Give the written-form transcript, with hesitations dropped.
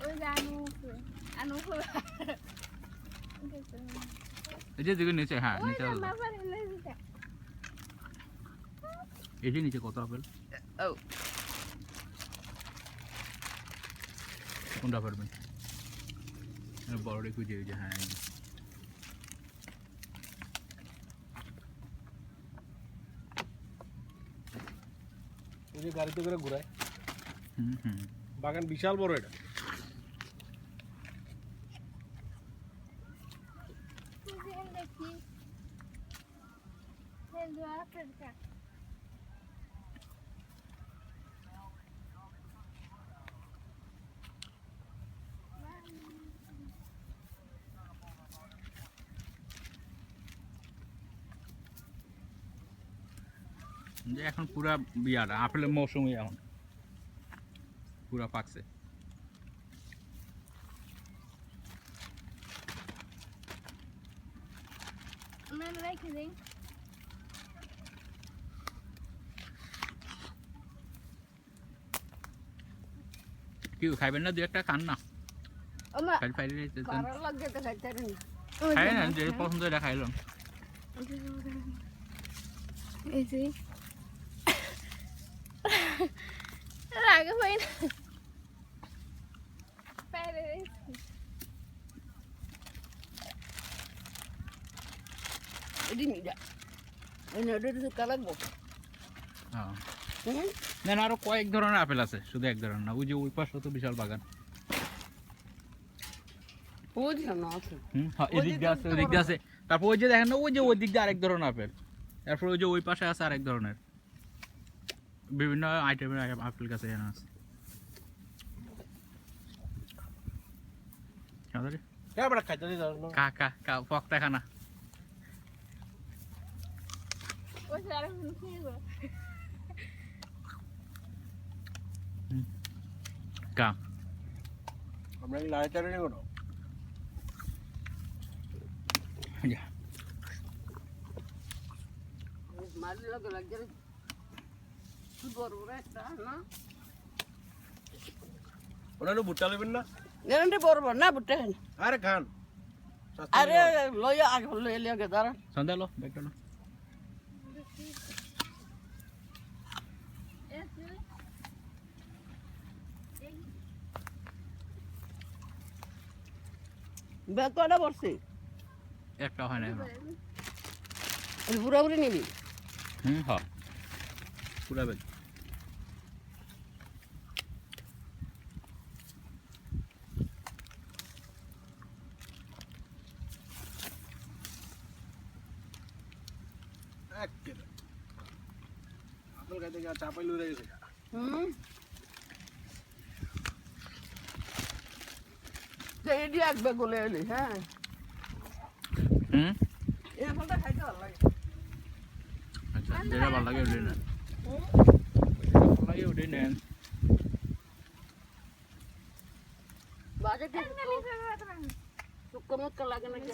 ওই যে আনু এই যে দিকে নিচে হ্যাঁ নিচে এই যে নিচে কত আপেল ও কোনটা পারবেন বড় রেখে যে হ্যাঁ এই যে গাড়িতে করে ঘুরায় হুম বাগান বিশাল বড় এটা দেখি যে এখন পুরা বিয়াটা আপেলের মৌসুমই এখন পুরা পাকছে রেখে দিই কি খাইবেন না দু একটা খান না খাই ফাইলে খাই না যে পছন্দ এটা খাইলাম এই যে রাগে হয় না পেরে এডি নিডা এই নডের সুকা লাগবো হ্যাঁ না আরো কয়েক ধরনের আপেল আছে শুধু এক ধরনের না ওই যে ওই পাশে তো বিশাল বাগান ওই যে না আছে হ্যাঁ এদিক দিয়ে আছে ওদিক দিয়ে আছে তারপর ওই যে দেখেন না ওই যে ওই দিক দিয়ে আরেক ধরনের আপেল তারপর ওই যে ওই পাশে আছে আরেক ধরনের বিভিন্ন আইটেমের আপেল গাছ এখানে আছে কা পকটা খানা কা আমরা কি লাড়ে চাড়ে নেব না মারি লাগে লাগে বড় বড় একটা না ওরা তো ভুট্টা নেবেন না নেনতে বড় বড় না বুটে আরে খান আরে লইয়া আগে লইয়া গে দাঁড়া সন্ধ্যা লো ব্যাগটা লো ব্যাগ কয়টা পড়ছে একটা হয় না পুরাপুরি নিবি হ্যাঁ পুরা ব্যাগ আপেল খাইতে গিয়ে চাপাই লুড়ে গেছে এডি এক ব্যাগ গলে এলি হ্যাঁ এই ফলটা খাইতে ভালো লাগে আচ্ছা যেটা ভালো লাগে ওটাই নেন ভালো লাগে ওটাই নেন বাজে কি সুক্কা মুক্কা লাগে না কি